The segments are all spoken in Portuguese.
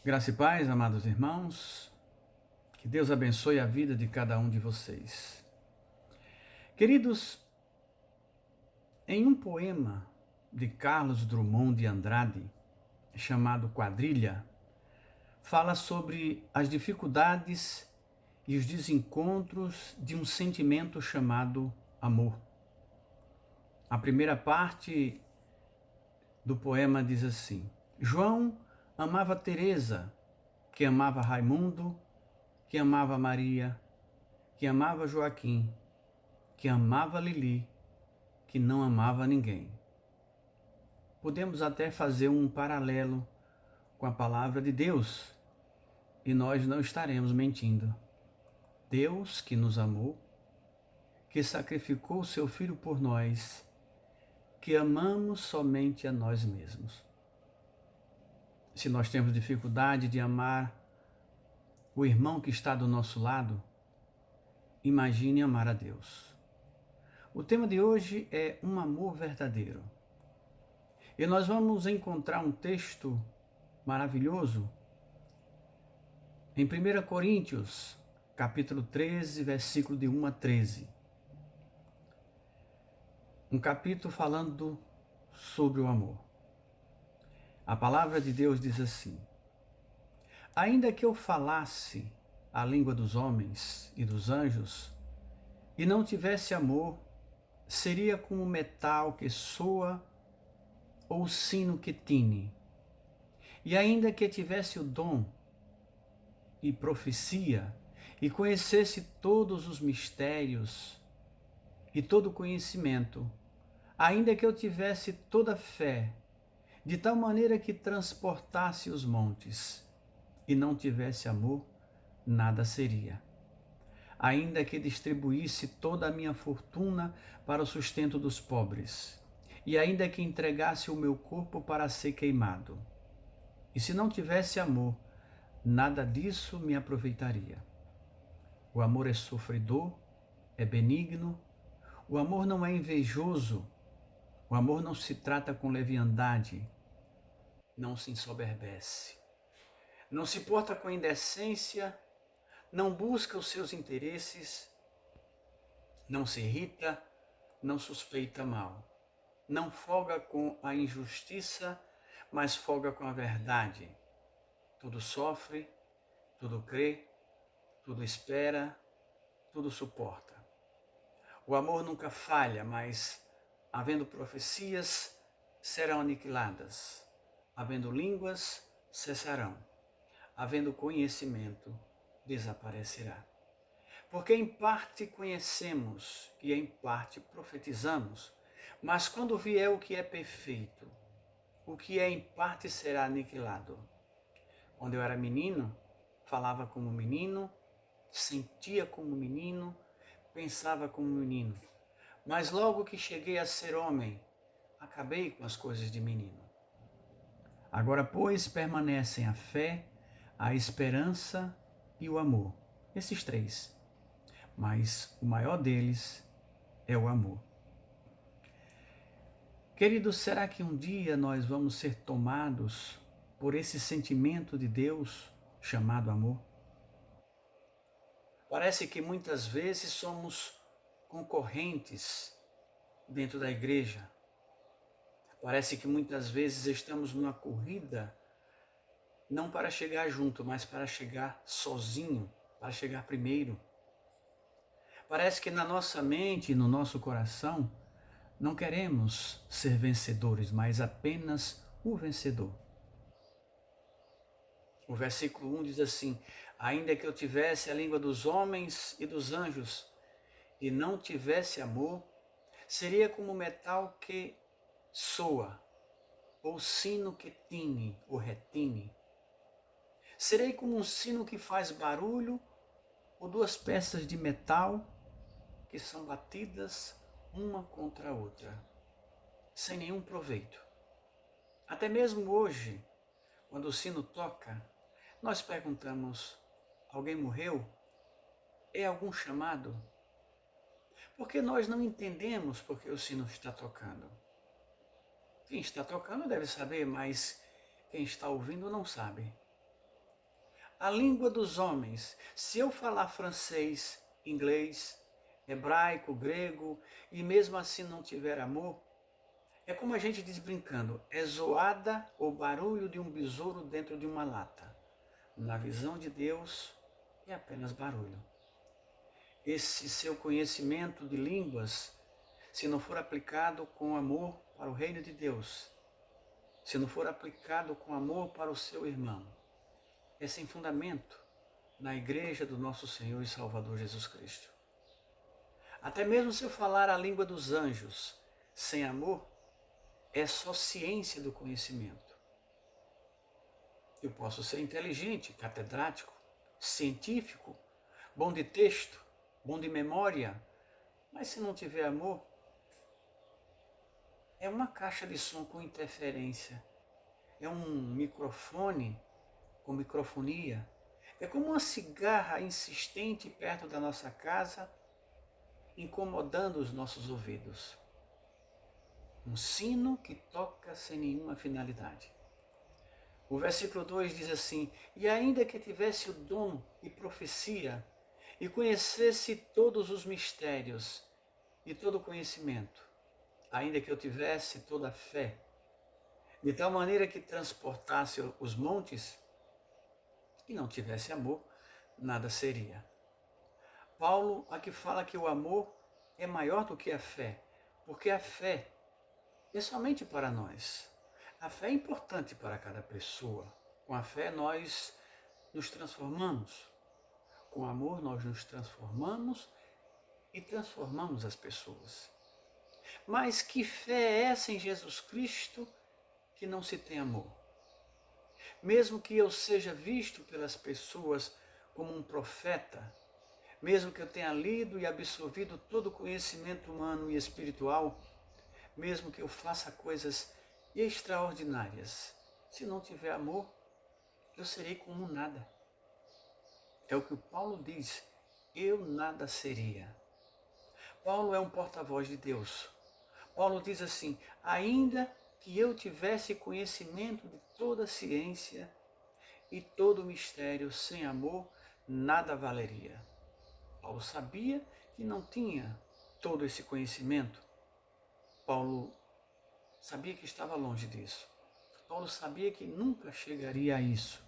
Graça e paz, amados irmãos, que Deus abençoe a vida de cada um de vocês. Queridos, em um poema de Carlos Drummond de Andrade, chamado Quadrilha, fala sobre as dificuldades e os desencontros de um sentimento chamado amor. A primeira parte do poema diz assim: João amava Teresa, que amava Raimundo, que amava Maria, que amava Joaquim, que amava Lili, que não amava ninguém. Podemos até fazer um paralelo com a palavra de Deus e nós não estaremos mentindo. Deus que nos amou, que sacrificou o seu Filho por nós, que amamos somente a nós mesmos. Se nós temos dificuldade de amar o irmão que está do nosso lado, imagine amar a Deus. O tema de hoje é um amor verdadeiro. E nós vamos encontrar um texto maravilhoso em 1 Coríntios, capítulo 13, versículo de 1 a 13. Um capítulo falando sobre o amor. A palavra de Deus diz assim: Ainda que eu falasse a língua dos homens e dos anjos, e não tivesse amor, seria como metal que soa ou sino que tine. E ainda que tivesse o dom e profecia, e conhecesse todos os mistérios e todo o conhecimento, ainda que eu tivesse toda a fé, de tal maneira que transportasse os montes, e não tivesse amor, nada seria. Ainda que distribuísse toda a minha fortuna para o sustento dos pobres, e ainda que entregasse o meu corpo para ser queimado, e se não tivesse amor, nada disso me aproveitaria. O amor é sofredor, é benigno, o amor não é invejoso, o amor não se trata com leviandade, não se ensoberbece, não se porta com indecência, não busca os seus interesses, não se irrita, não suspeita mal, não folga com a injustiça, mas folga com a verdade. Tudo sofre, tudo crê, tudo espera, tudo suporta. O amor nunca falha, mas, havendo profecias, serão aniquiladas. Havendo línguas, cessarão. Havendo conhecimento, desaparecerá. Porque em parte conhecemos e em parte profetizamos, mas quando vier o que é perfeito, o que é em parte será aniquilado. Quando eu era menino, falava como menino, sentia como menino, pensava como menino. Mas logo que cheguei a ser homem, acabei com as coisas de menino. Agora, pois, permanecem a fé, a esperança e o amor. Esses três. Mas o maior deles é o amor. Queridos, será que um dia nós vamos ser tomados por esse sentimento de Deus chamado amor? Parece que muitas vezes somos concorrentes dentro da igreja. Parece que muitas vezes estamos numa corrida, não para chegar junto, mas para chegar sozinho, para chegar primeiro. Parece que na nossa mente e no nosso coração, não queremos ser vencedores, mas apenas o vencedor. O versículo 1 diz assim: ainda que eu tivesse a língua dos homens e dos anjos, e não tivesse amor, seria como metal que soa, ou sino que tine ou retine. Serei como um sino que faz barulho, ou duas peças de metal que são batidas uma contra a outra, sem nenhum proveito. Até mesmo hoje, quando o sino toca, nós perguntamos: alguém morreu? É algum chamado? Porque nós não entendemos porque o sino está tocando. Quem está tocando deve saber, mas quem está ouvindo não sabe. a língua dos homens, se eu falar francês, inglês, hebraico, grego, e mesmo assim não tiver amor, é como a gente diz brincando, é zoada o barulho de um besouro dentro de uma lata. Na visão de Deus, é apenas barulho. Esse seu conhecimento de línguas, se não for aplicado com amor para o reino de Deus, se não for aplicado com amor para o seu irmão, é sem fundamento na igreja do nosso Senhor e Salvador Jesus Cristo. Até mesmo se eu falar a língua dos anjos sem amor, é só ciência do conhecimento. Eu posso ser inteligente, catedrático, científico, bom de texto, bom de memória, mas se não tiver amor, é uma caixa de som com interferência, é um microfone com microfonia, é como uma cigarra insistente perto da nossa casa, incomodando os nossos ouvidos. Um sino que toca sem nenhuma finalidade. O versículo 2 diz assim, e ainda que tivesse o dom de profecia, e conhecesse todos os mistérios e todo o conhecimento, ainda que eu tivesse toda a fé, de tal maneira que transportasse os montes, e não tivesse amor, nada seria. Paulo aqui fala que o amor é maior do que a fé, porque a fé é somente para nós. A fé é importante para cada pessoa. Com a fé nós nos transformamos. Com amor nós nos transformamos e transformamos as pessoas. Mas que fé é essa em Jesus Cristo que não se tem amor? Mesmo que eu seja visto pelas pessoas como um profeta, mesmo que eu tenha lido e absorvido todo o conhecimento humano e espiritual, mesmo que eu faça coisas extraordinárias, se não tiver amor, eu serei como nada. É o que o Paulo diz, eu nada seria. Paulo é um porta-voz de Deus. Paulo diz assim, ainda que eu tivesse conhecimento de toda a ciência e todo o mistério, sem amor, nada valeria. Paulo sabia que não tinha todo esse conhecimento. Paulo sabia que estava longe disso. Paulo sabia que nunca chegaria a isso.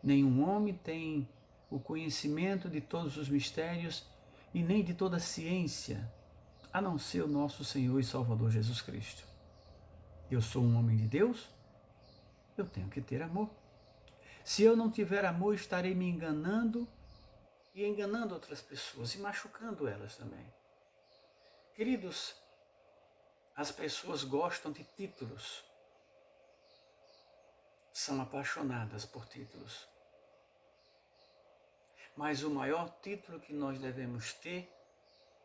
Nenhum homem tem o conhecimento de todos os mistérios e nem de toda a ciência, a não ser o nosso Senhor e Salvador Jesus Cristo. Eu sou um homem de Deus, eu tenho que ter amor. Se eu não tiver amor, estarei me enganando e enganando outras pessoas e machucando elas também. Queridos, as pessoas gostam de títulos, são apaixonadas por títulos. Mas o maior título que nós devemos ter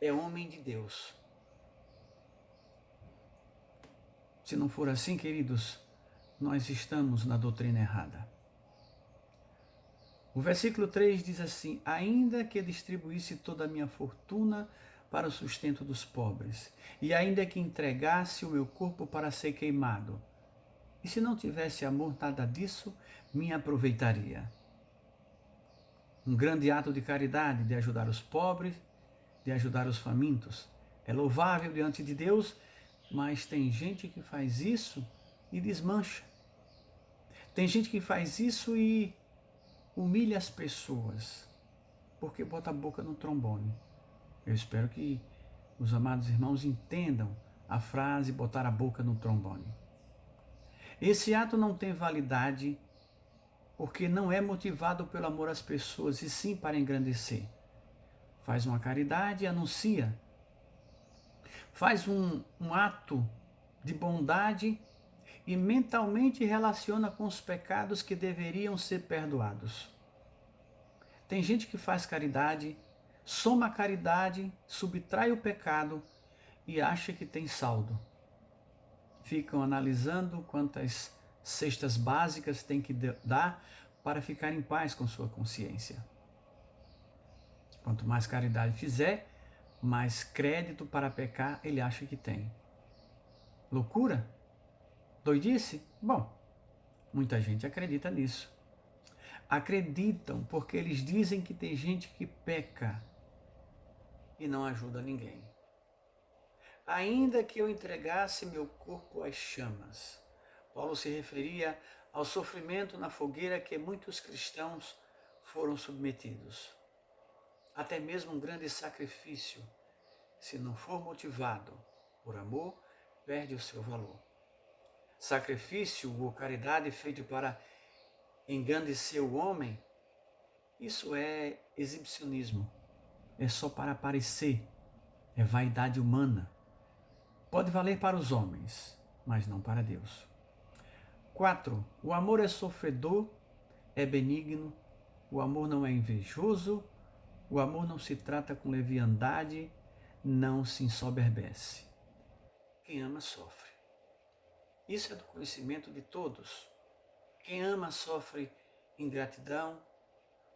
é homem de Deus. Se não for assim, queridos, nós estamos na doutrina errada. O versículo 3 diz assim, ainda que distribuísse toda a minha fortuna para o sustento dos pobres, e ainda que entregasse o meu corpo para ser queimado, e se não tivesse amor, nada disso me aproveitaria. Um grande ato de caridade, de ajudar os pobres, de ajudar os famintos. É louvável diante de Deus, mas tem gente que faz isso e desmancha. Tem gente que faz isso e humilha as pessoas, porque bota a boca no trombone. Eu espero que os amados irmãos entendam a frase botar a boca no trombone. Esse ato não tem validade porque não é motivado pelo amor às pessoas, e sim para engrandecer. Faz uma caridade e anuncia. Faz um ato de bondade e mentalmente relaciona com os pecados que deveriam ser perdoados. Tem gente que faz caridade, soma a caridade, subtrai o pecado e acha que tem saldo. Ficam analisando quantas cestas básicas tem que dar para ficar em paz com sua consciência. Quanto mais caridade fizer, mais crédito para pecar ele acha que tem. Loucura? Doidice? Bom, muita gente acredita nisso. Acreditam porque eles dizem que tem gente que peca e não ajuda ninguém. Ainda que eu entregasse meu corpo às chamas. Paulo se referia ao sofrimento na fogueira que muitos cristãos foram submetidos. Até mesmo um grande sacrifício, se não for motivado por amor, perde o seu valor. Sacrifício ou caridade feito para engrandecer o homem, isso é exibicionismo, é só para aparecer, é vaidade humana. Pode valer para os homens, mas não para Deus. 4. O amor é sofredor, é benigno, o amor não é invejoso, o amor não se trata com leviandade, não se ensoberbece. Quem ama sofre. Isso é do conhecimento de todos. Quem ama sofre ingratidão,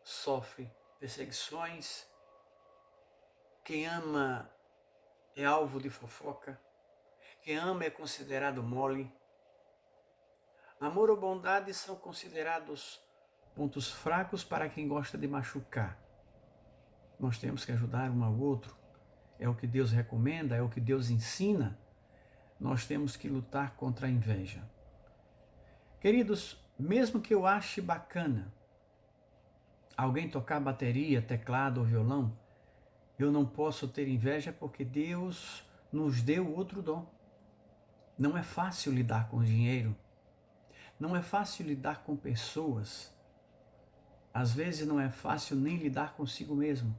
sofre perseguições. Quem ama é alvo de fofoca. Quem ama é considerado mole. Amor ou bondade são considerados pontos fracos para quem gosta de machucar. Nós temos que ajudar um ao outro. É o que Deus recomenda, é o que Deus ensina. Nós temos que lutar contra a inveja. Queridos, mesmo que eu ache bacana alguém tocar bateria, teclado ou violão, eu não posso ter inveja porque Deus nos deu outro dom. Não é fácil lidar com dinheiro. Não é fácil lidar com pessoas. Às vezes não é fácil nem lidar consigo mesmo.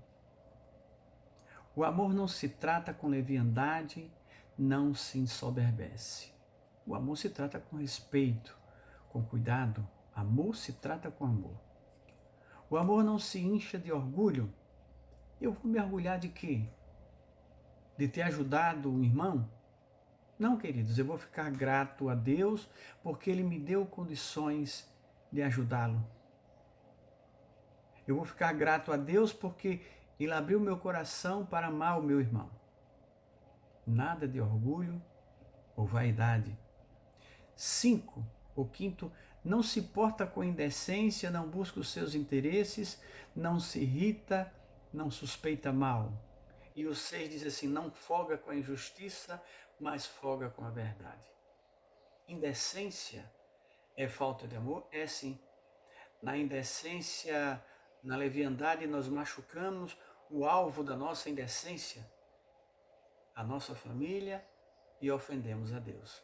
O amor não se trata com leviandade, não se ensoberbece. O amor se trata com respeito, com cuidado. Amor se trata com amor. O amor não se incha de orgulho. Eu vou me orgulhar de quê? De ter ajudado um irmão? Não, queridos, eu vou ficar grato a Deus porque Ele me deu condições de ajudá-lo. Eu vou ficar grato a Deus porque Ele abriu meu coração para amar o meu irmão. Nada de orgulho ou vaidade. 5. O quinto, não se porta com indecência, não busca os seus interesses, não se irrita, não suspeita mal. E o 6 diz assim, não folga com a injustiça, mas folga com a verdade. Indecência é falta de amor? É sim. Na indecência, na leviandade, nós machucamos o alvo da nossa indecência, a nossa família, e ofendemos a Deus.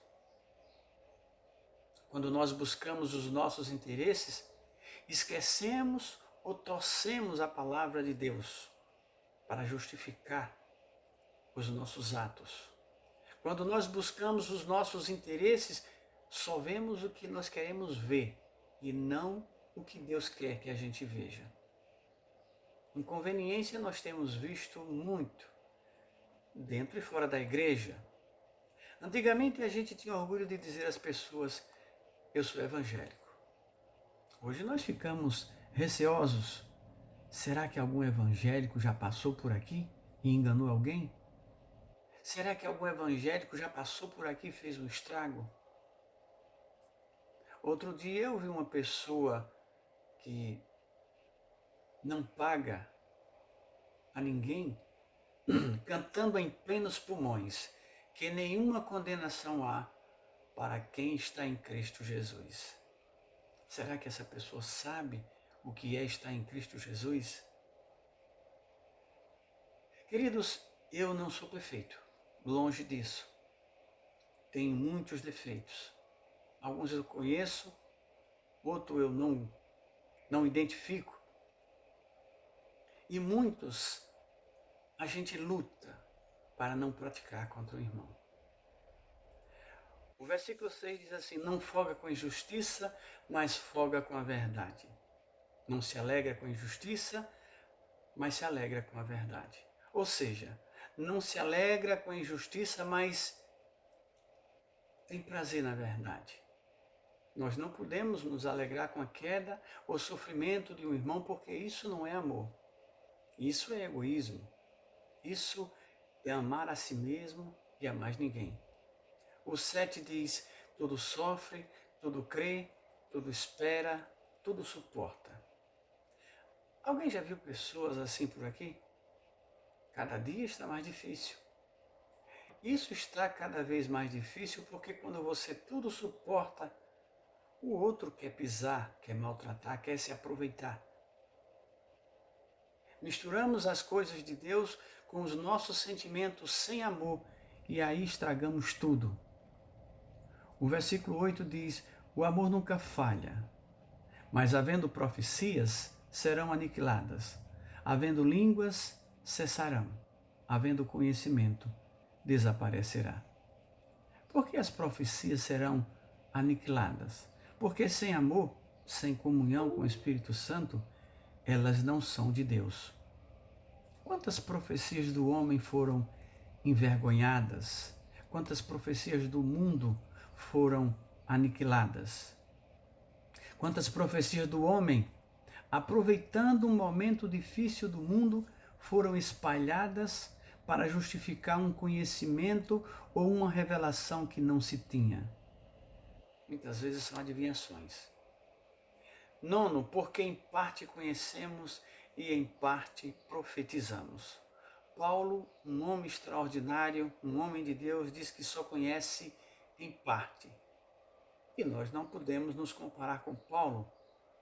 Quando nós buscamos os nossos interesses, esquecemos ou torcemos a palavra de Deus para justificar os nossos atos. Quando nós buscamos os nossos interesses, só vemos o que nós queremos ver e não o que Deus quer que a gente veja. Inconveniência nós temos visto muito, dentro e fora da igreja. Antigamente a gente tinha orgulho de dizer às pessoas, eu sou evangélico. Hoje nós ficamos receosos. Será que algum evangélico já passou por aqui e enganou alguém? Será que algum evangélico já passou por aqui e fez um estrago? Outro dia eu vi uma pessoa que não paga a ninguém, cantando em plenos pulmões, que nenhuma condenação há para quem está em Cristo Jesus. Será que essa pessoa sabe o que é estar em Cristo Jesus? Queridos, eu não sou perfeito, longe disso. Tenho muitos defeitos. Alguns eu conheço, outros eu não identifico. E muitos a gente luta para não praticar contra o irmão. O versículo 6 diz assim, não folga com a injustiça, mas folga com a verdade. Não se alegra com a injustiça, mas se alegra com a verdade. Ou seja, não se alegra com a injustiça, mas tem prazer na verdade. Nós não podemos nos alegrar com a queda ou sofrimento de um irmão, porque isso não é amor. Isso é egoísmo. Isso é amar a si mesmo e a mais ninguém. O 7 diz, tudo sofre, tudo crê, tudo espera, tudo suporta. Alguém já viu pessoas assim por aqui? Cada dia está mais difícil. Isso está cada vez mais difícil porque quando você tudo suporta, o outro quer pisar, quer maltratar, quer se aproveitar. Misturamos as coisas de Deus com os nossos sentimentos sem amor e aí estragamos tudo. O versículo 8 diz: o amor nunca falha, mas havendo profecias, serão aniquiladas. Havendo línguas, cessarão. Havendo conhecimento, desaparecerá. Por que as profecias serão aniquiladas? Porque sem amor, sem comunhão com o Espírito Santo, elas não são de Deus. Quantas profecias do homem foram envergonhadas? Quantas profecias do mundo foram aniquiladas? Quantas profecias do homem, aproveitando um momento difícil do mundo, foram espalhadas para justificar um conhecimento ou uma revelação que não se tinha? Muitas vezes são adivinhações. Nono, porque em parte conhecemos e em parte profetizamos. Paulo, um homem extraordinário, um homem de Deus, diz que só conhece em parte. E nós não podemos nos comparar com Paulo.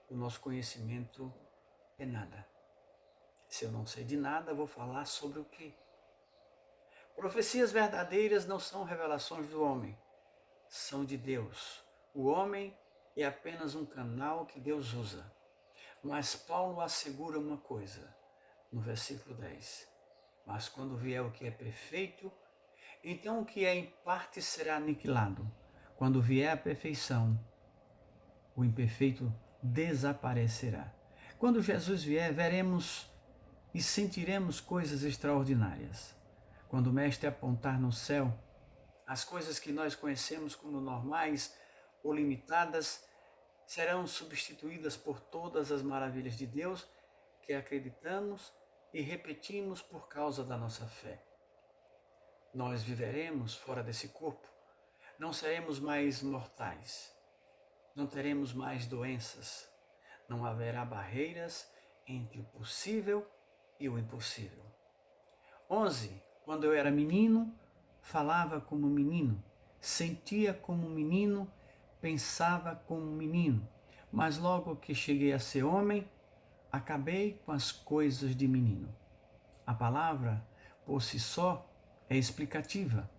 O nosso conhecimento é nada. Se eu não sei de nada, vou falar sobre o quê? Profecias verdadeiras não são revelações do homem, são de Deus. O homem é apenas um canal que Deus usa. Mas Paulo assegura uma coisa, no versículo 10. Mas quando vier o que é perfeito, então o que é em parte será aniquilado. Quando vier a perfeição, o imperfeito desaparecerá. Quando Jesus vier, veremos e sentiremos coisas extraordinárias. Quando o Mestre apontar no céu, as coisas que nós conhecemos como normais ou limitadas serão substituídas por todas as maravilhas de Deus que acreditamos e repetimos por causa da nossa fé. Nós viveremos fora desse corpo, não seremos mais mortais, não teremos mais doenças, não haverá barreiras entre o possível e o impossível. 11. Quando eu era menino, falava como menino, sentia como menino, pensava como menino, mas logo que cheguei a ser homem, acabei com as coisas de menino. A palavra, por si só, é explicativa.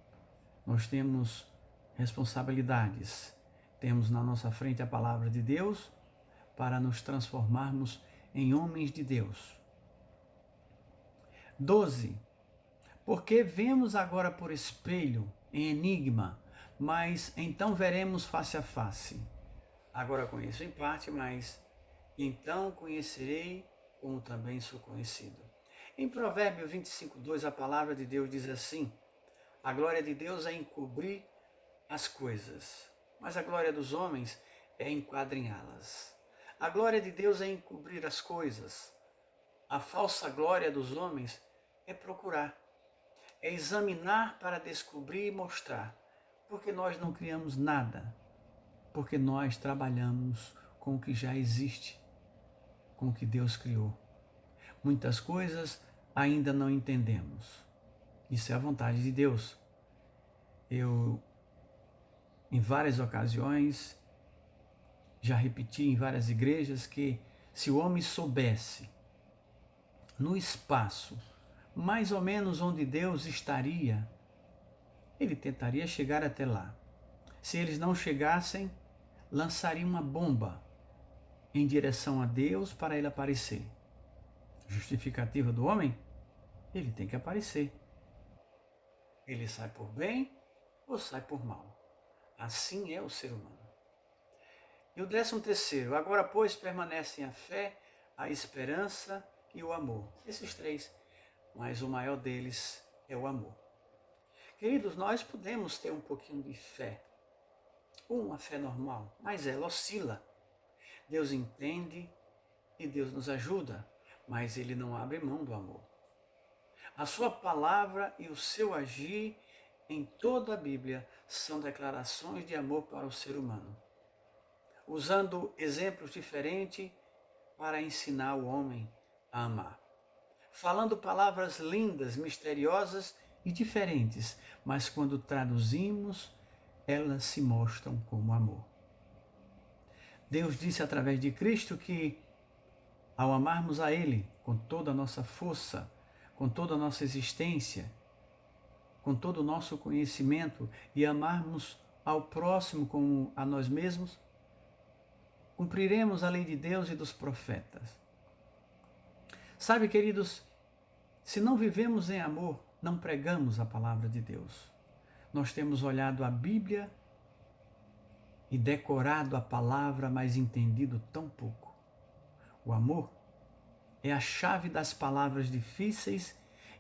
Nós temos responsabilidades. Temos na nossa frente a palavra de Deus para nos transformarmos em homens de Deus. 12. Porque vemos agora por espelho, em enigma, mas então veremos face a face. Agora conheço em parte, mas então conhecerei como também sou conhecido. Em Provérbios 25:2, a palavra de Deus diz assim: a glória de Deus é encobrir as coisas, mas a glória dos homens é enquadrinhá-las. A glória de Deus é encobrir as coisas. A falsa glória dos homens é procurar, é examinar para descobrir e mostrar, porque nós não criamos nada, porque nós trabalhamos com o que já existe, com o que Deus criou. Muitas coisas ainda não entendemos. Isso é a vontade de Deus. Eu, em várias ocasiões, já repeti em várias igrejas que se o homem soubesse no espaço, mais ou menos onde Deus estaria, ele tentaria chegar até lá. Se eles não chegassem, lançaria uma bomba em direção a Deus para ele aparecer. Justificativa do homem? Ele tem que aparecer. Ele sai por bem ou sai por mal. Assim é o ser humano. E o 13º, agora pois permanecem a fé, a esperança e o amor. Esses três, mas o maior deles é o amor. Queridos, nós podemos ter um pouquinho de fé, uma fé normal, mas ela oscila. Deus entende e Deus nos ajuda, mas Ele não abre mão do amor. A sua palavra e o seu agir em toda a Bíblia são declarações de amor para o ser humano, usando exemplos diferentes para ensinar o homem a amar. Falando palavras lindas, misteriosas e diferentes, mas quando traduzimos, elas se mostram como amor. Deus disse através de Cristo que, ao amarmos a Ele com toda a nossa força, com toda a nossa existência, com todo o nosso conhecimento e amarmos ao próximo como a nós mesmos, cumpriremos a lei de Deus e dos profetas. Sabe, queridos, se não vivemos em amor, não pregamos a palavra de Deus. Nós temos olhado a Bíblia e decorado a palavra, mas entendido tão pouco. O amor é a chave das palavras difíceis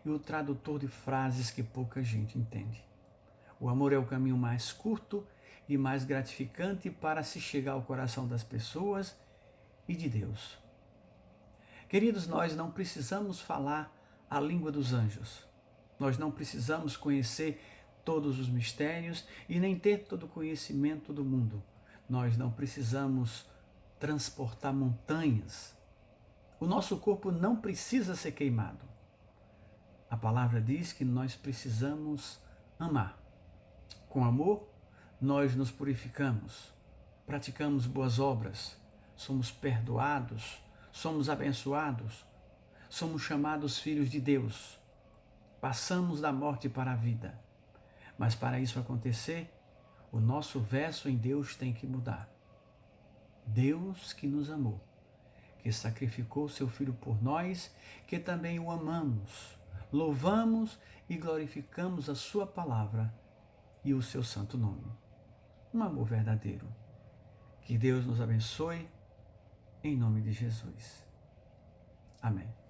e o tradutor de frases que pouca gente entende. O amor é o caminho mais curto e mais gratificante para se chegar ao coração das pessoas e de Deus. Queridos, nós não precisamos falar a língua dos anjos. Nós não precisamos conhecer todos os mistérios e nem ter todo o conhecimento do mundo. Nós não precisamos transportar montanhas. O nosso corpo não precisa ser queimado. A palavra diz que nós precisamos amar. Com amor, nós nos purificamos, praticamos boas obras, somos perdoados, somos abençoados, somos chamados filhos de Deus. Passamos da morte para a vida. Mas para isso acontecer, o nosso verso em Deus tem que mudar. Deus que nos amou, que sacrificou seu Filho por nós, que também o amamos, louvamos e glorificamos a sua palavra e o seu santo nome. Um amor verdadeiro. Que Deus nos abençoe, em nome de Jesus. Amém.